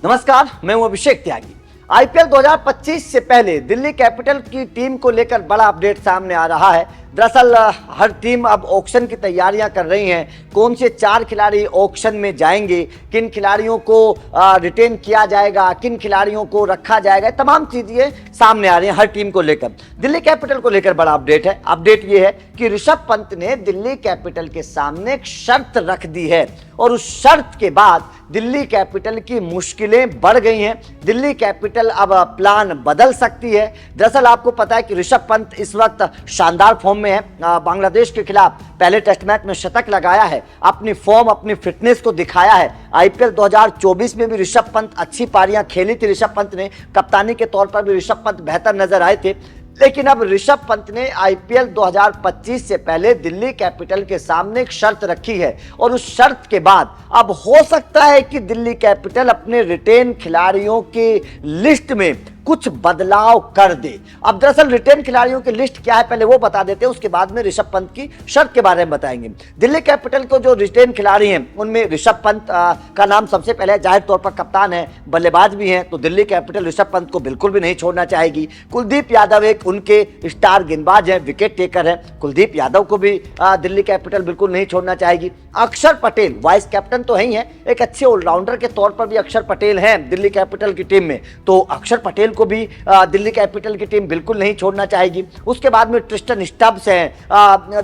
नमस्कार, मैं हूं अभिषेक त्यागी। आईपीएल 2025 से पहले दिल्ली कैपिटल की टीम को लेकर बड़ा अपडेट सामने आ रहा है। दरअसल हर टीम अब ऑक्शन की तैयारियां कर रही हैं। कौन से 4 खिलाड़ी ऑक्शन में जाएंगे, किन खिलाड़ियों को रिटेन किया जाएगा, किन खिलाड़ियों को रखा जाएगा, तमाम चीजें सामने आ रही हैं हर टीम को लेकर। दिल्ली कैपिटल को लेकर बड़ा अपडेट है। अपडेट यह है कि ऋषभ पंत ने दिल्ली कैपिटल के सामने एक शर्त रख दी है और उस शर्त के बाद दिल्ली कैपिटल की मुश्किलें बढ़ गई हैं। दिल्ली कैपिटल अब प्लान बदल सकती है। दरअसल आपको पता है कि ऋषभ पंत इस वक्त शानदार फॉर्म में है। बांग्लादेश के खिलाफ पहले टेस्ट मैच में शतक लगाया है, अपनी फॉर्म, अपनी फिटनेस को दिखाया है। आईपीएल 2024 में भी ऋषभ पंत अच्छी पारियां खेली थी। ऋषभ पंत ने कप्तानी के तौर पर भी ऋषभ पंत बेहतर नजर आए थे। लेकिन अब ऋषभ पंत ने आईपीएल 2025 से पहले दिल्ली कैपिटल के सामने एक शर्त रखी है और उस शर्त के बाद अब हो सकता है कि दिल्ली कैपिटल अपने रिटेन खिलाड़ियों की लिस्ट में कुछ बदलाव कर दे। अब दरअसल रिटेन खिलाड़ियों की लिस्ट क्या है पहले वो बता देते हैं, उसके बाद में ऋषभ पंत की शर्त के बारे में बताएंगे। दिल्ली कैपिटल को जो रिटेन खिलाड़ी हैं उनमें ऋषभ पंत का नाम सबसे पहले, जाहिर तौर पर कप्तान है, बल्लेबाज भी हैं, तो दिल्ली कैपिटल ऋषभ पंत को बिल्कुल भी नहीं छोड़ना चाहेगी। कुलदीप यादव एक उनके स्टार गेंदबाज हैं, विकेट टेकर है, कुलदीप यादव को भी दिल्ली कैपिटल बिल्कुल नहीं छोड़ना चाहेगी। अक्षर पटेल वाइस कैप्टन तो है ही है, एक अच्छे ऑलराउंडर के तौर पर भी अक्षर पटेल हैं दिल्ली कैपिटल की टीम में, तो अक्षर पटेल को भी दिल्ली कैपिटल की टीम बिल्कुल नहीं छोड़ना चाहेगी। उसके बाद में ट्रिस्टन स्टब्स हैं,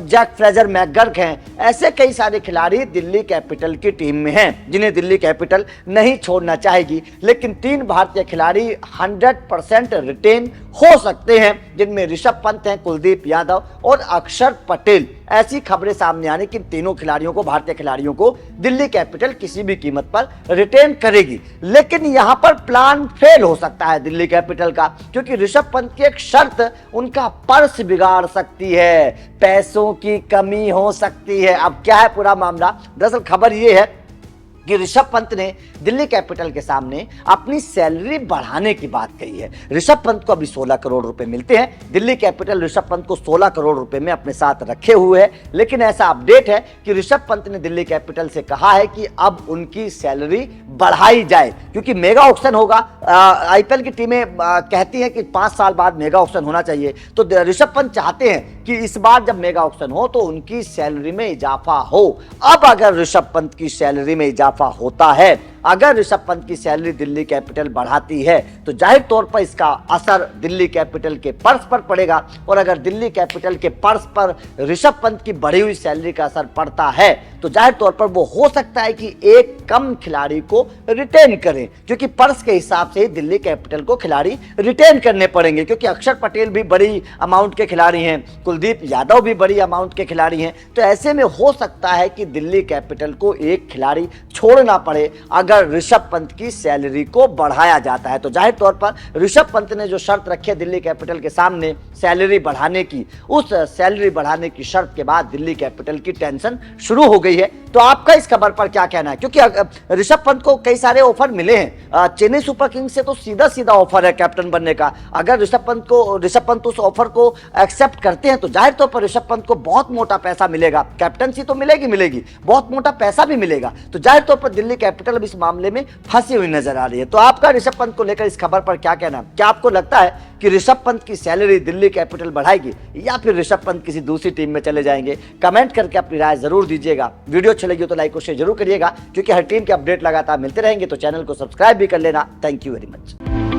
जैक फ्रेजर मैकगर्क हैं, ऐसे कई सारे खिलाड़ी दिल्ली कैपिटल की टीम में हैं जिन्हें दिल्ली कैपिटल नहीं छोड़ना चाहेगी। लेकिन 3 भारतीय खिलाड़ी 100% रिटेन हो सकते हैं, जिनमें ऋषभ पंत हैं, कुलदीप यादव और अक्षर पटेल। ऐसी खबरें सामने आने कि तीनों खिलाड़ियों को, भारतीय खिलाड़ियों को दिल्ली कैपिटल किसी भी कीमत पर रिटेन करेगी। लेकिन यहां पर प्लान फेल हो सकता है दिल्ली कैपिटल का, क्योंकि ऋषभ पंत की एक शर्त उनका पर्स बिगाड़ सकती है, पैसों की कमी हो सकती है। अब क्या है पूरा मामला? दरअसल खबर यह है कि ऋषभ पंत ने दिल्ली कैपिटल के सामने अपनी सैलरी बढ़ाने की बात कही है। ऋषभ पंत को अभी 16 करोड़ रुपए मिलते हैं। दिल्ली कैपिटल ऋषभ पंत को 16 करोड़ रुपए में अपने साथ रखे हुए है। लेकिन ऐसा अपडेट है कि ऋषभ पंत ने दिल्ली कैपिटल से कहा है कि अब उनकी सैलरी बढ़ाई जाए, क्योंकि मेगा ऑक्शन होगा। आईपीएल की टीमें कहती हैं कि 5 साल बाद मेगा ऑक्शन होना चाहिए, तो ऋषभ पंत चाहते हैं कि इस बार जब मेगा ऑक्शन हो तो उनकी सैलरी में इजाफा हो। अब अगर ऋषभ पंत की सैलरी में इजाफा होता है, अगर ऋषभ पंत की सैलरी दिल्ली कैपिटल बढ़ाती है, तो जाहिर तौर पर इसका असर दिल्ली कैपिटल के पर्स पर पड़ेगा। और अगर दिल्ली कैपिटल के पर्स पर ऋषभ पंत की बढ़ी हुई सैलरी का असर पड़ता है, तो जाहिर तौर पर वो हो सकता है कि एक कम खिलाड़ी को रिटेन करें, क्योंकि पर्स के हिसाब से ही दिल्ली कैपिटल को खिलाड़ी रिटेन करने पड़ेंगे, क्योंकि अक्षर पटेल भी बड़ी अमाउंट के खिलाड़ी हैं, कुलदीप यादव भी बड़ी अमाउंट के खिलाड़ी हैं। तो ऐसे में हो सकता है कि दिल्ली कैपिटल को एक खिलाड़ी छोड़ना पड़े अगर ऋषभ पंत की सैलरी को बढ़ाया जाता है। तो जाहिर तौर पर ऋषभ पंत ने जो शर्त रखी है दिल्ली कैपिटल के सामने सैलरी बढ़ाने की, उस सैलरी बढ़ाने की शर्त के बाद दिल्ली कैपिटल की टेंशन शुरू हो गई है। तो आपका इस खबर पर क्या कहना है? क्योंकि ऋषभ पंत को कई सारे ऑफर मिले हैं। चेन्नई सुपर किंग्स से तो सीधा सीधा ऑफर है कैप्टन बनने का। अगर ऋषभ पंत उस ऑफर को एक्सेप्ट करते हैं तो जाहिर तौर पर ऋषभ पंत को बहुत मोटा पैसा मिलेगा। कैप्टनसी तो मिलेगी, बहुत मोटा पैसा भी मिलेगा। तो जाहिर तौर पर दिल्ली कैपिटल अब इस मामले में फंसी हुई नजर आ रही है। तो आपका ऋषभ पंत को लेकर इस खबर पर क्या कहना? क्या आपको लगता है कि ऋषभ पंत की सैलरी दिल्ली कैपिटल बढ़ाएगी या फिर ऋषभ पंत किसी दूसरी टीम में चले जाएंगे? कमेंट करके अपनी राय जरूर दीजिएगा। वीडियो अच्छी लगी हो तो लाइक और शेयर जरूर करिएगा, क्योंकि हर टीम के अपडेट लगातार मिलते रहेंगे। तो चैनल को सब्सक्राइब भी कर लेना। Thank you very much.